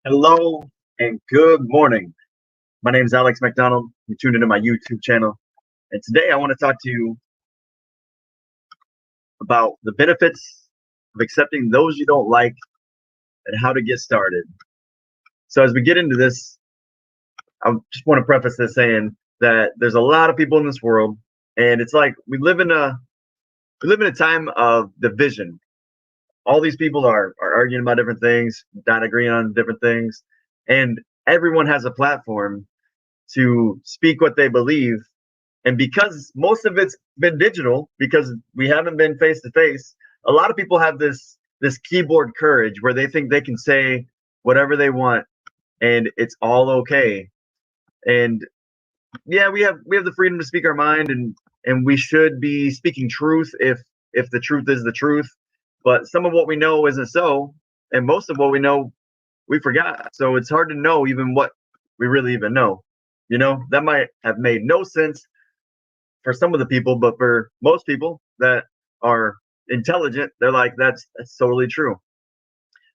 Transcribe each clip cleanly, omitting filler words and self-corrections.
Hello and good morning. My name is Alex McDonald. You tuned into my YouTube channel. And today I want to talk to you about the benefits of accepting those you don't like and how to get started. So as we get into this, I just want to preface this saying that there's a lot of people in this world, and it's like we live in a time of division. All these people are arguing about different things, not agreeing on different things, and everyone has a platform to speak what they believe. And because most of it's been digital, because we haven't been face to face, a lot of people have this keyboard courage where they think they can say whatever they want and it's all okay. And yeah, we have the freedom to speak our mind, and we should be speaking truth if the truth is the truth. But some of what we know isn't so, and most of what we know we forgot. So it's hard to know even what we really even know. That might have made no sense for some of the people, but for most people that are intelligent, they're like, that's totally true.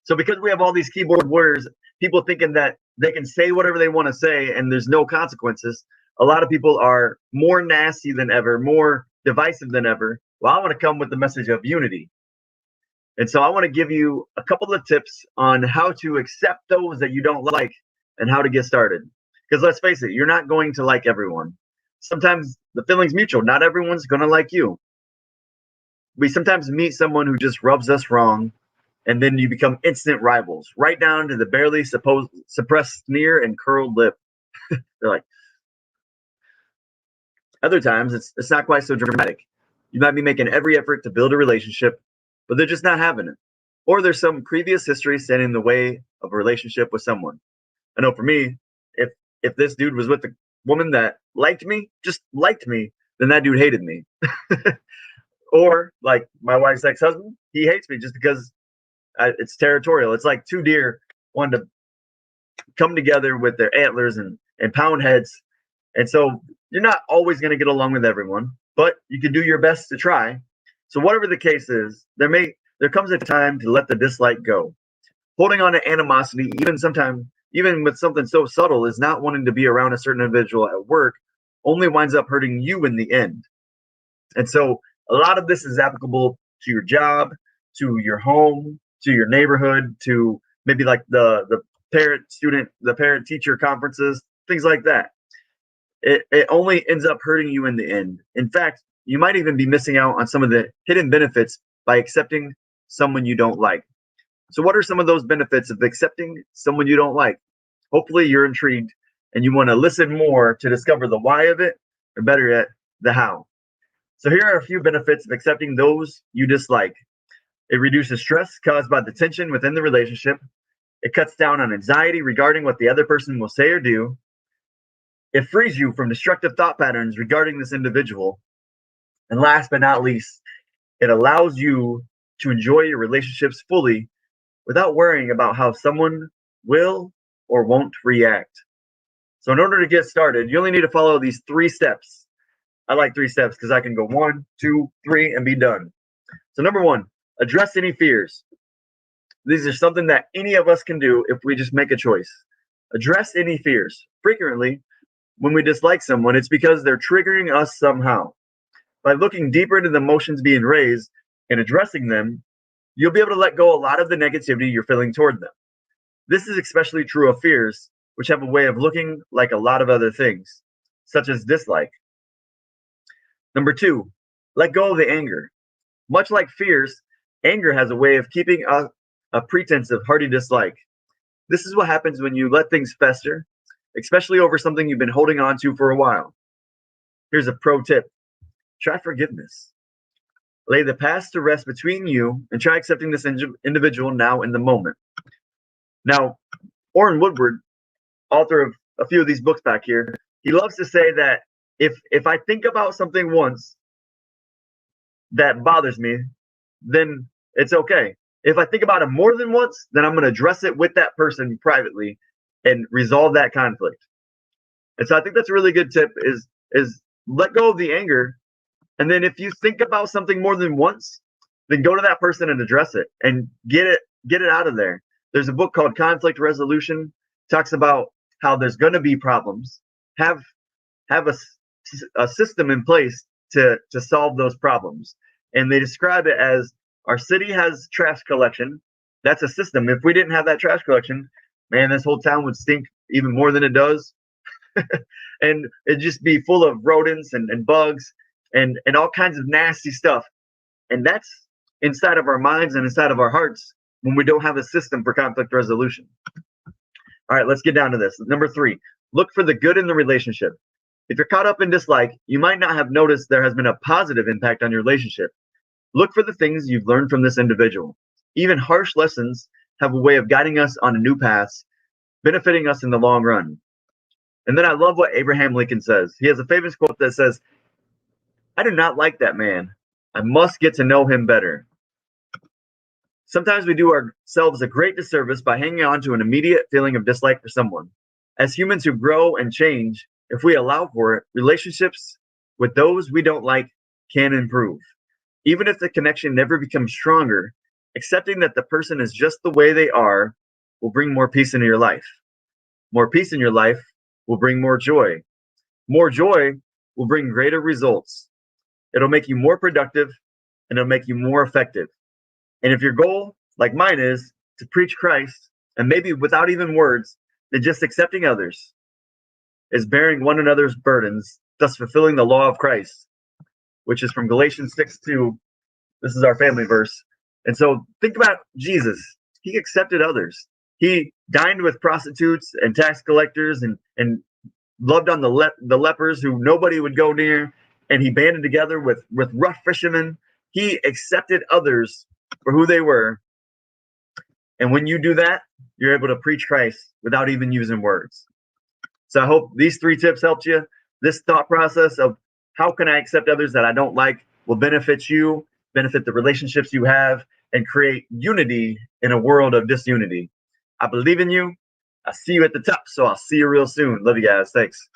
So because we have all these keyboard warriors, people thinking that they can say whatever they want to say and there's no consequences, a lot of people are more nasty than ever, more divisive than ever. Well, I want to come with the message of unity. And so I want to give you a couple of tips on how to accept those that you don't like and how to get started. Because let's face it, you're not going to like everyone. Sometimes the feeling's mutual. Not everyone's going to like you. We sometimes meet someone who just rubs us wrong, and then you become instant rivals, right down to the barely suppressed sneer and curled lip. They're like, other times it's not quite so dramatic. You might be making every effort to build a relationship, but they're just not having it. Or there's some previous history standing in the way of a relationship with someone. I know for me, if this dude was with a woman that liked me, just liked me, then that dude hated me. Or like my wife's ex-husband, he hates me just because it's territorial. It's like two deer wanting to come together with their antlers and pound heads. And so you're not always going to get along with everyone, but you can do your best to try. So whatever the case is, there comes a time to let the dislike go. Holding on to animosity, even with something so subtle as not wanting to be around a certain individual at work, only winds up hurting you in the end. And so a lot of this is applicable to your job, to your home, to your neighborhood, to maybe like the parent teacher conferences, things like that. It only ends up hurting you in the end. In fact, you might even be missing out on some of the hidden benefits by accepting someone you don't like. So what are some of those benefits of accepting someone you don't like? Hopefully you're intrigued and you want to listen more to discover the why of it, or better yet, the how. So here are a few benefits of accepting those you dislike. It reduces stress caused by the tension within the relationship. It cuts down on anxiety regarding what the other person will say or do. It frees you from destructive thought patterns regarding this individual. And last but not least, it allows you to enjoy your relationships fully without worrying about how someone will or won't react. So in order to get started, you only need to follow these 3 steps. I like 3 steps because I can go 1, 2, 3 and be done. So number 1, address any fears. These are something that any of us can do if we just make a choice. Address any fears. Frequently, when we dislike someone, it's because they're triggering us somehow. By looking deeper into the emotions being raised and addressing them, you'll be able to let go a lot of the negativity you're feeling toward them. This is especially true of fears, which have a way of looking like a lot of other things, such as dislike. Number 2, let go of the anger. Much like fears, anger has a way of keeping a pretense of hearty dislike. This is what happens when you let things fester, especially over something you've been holding on to for a while. Here's a pro tip. Try forgiveness. Lay the past to rest between you and try accepting this individual now in the moment. Now, Orrin Woodward, author of a few of these books back here, he loves to say that if I think about something once that bothers me, then it's okay. If I think about it more than once, then I'm going to address it with that person privately and resolve that conflict. And so I think that's a really good tip is let go of the anger. And then if you think about something more than once, then go to that person and address it and get it out of there. There's a book called Conflict Resolution. Talks about how there's going to be problems. Have a system in place to solve those problems. And they describe it as our city has trash collection. That's a system. If we didn't have that trash collection, man, this whole town would stink even more than it does. And it'd just be full of rodents and bugs and all kinds of nasty stuff. And that's inside of our minds and inside of our hearts when we don't have a system for conflict resolution. All right, let's get down to this. Number 3, look for the good in the relationship. If you're caught up in dislike, you might not have noticed there has been a positive impact on your relationship. Look for the things you've learned from this individual. Even harsh lessons have a way of guiding us on a new path, benefiting us in the long run. And then I love what Abraham Lincoln says. He has a famous quote that says, "I do not like that man. I must get to know him better." Sometimes we do ourselves a great disservice by hanging on to an immediate feeling of dislike for someone. As humans who grow and change, if we allow for it, relationships with those we don't like can improve. Even if the connection never becomes stronger, accepting that the person is just the way they are will bring more peace into your life. More peace in your life will bring more joy. More joy will bring greater results. It'll make you more productive and it'll make you more effective. And if your goal, like mine is, to preach Christ, and maybe without even words, then just accepting others, is bearing one another's burdens, thus fulfilling the law of Christ, which is from Galatians 6:2. This is our family verse. And so think about Jesus. He accepted others. He dined with prostitutes and tax collectors and loved on the lepers who nobody would go near. And he banded together with rough fishermen. He accepted others for who they were. And when you do that, you're able to preach Christ without even using words. So I hope these 3 tips helped you. This thought process of how can I accept others that I don't like will benefit you, benefit the relationships you have, and create unity in a world of disunity. I believe in you. I see you at the top, so I'll see you real soon. Love you guys. Thanks.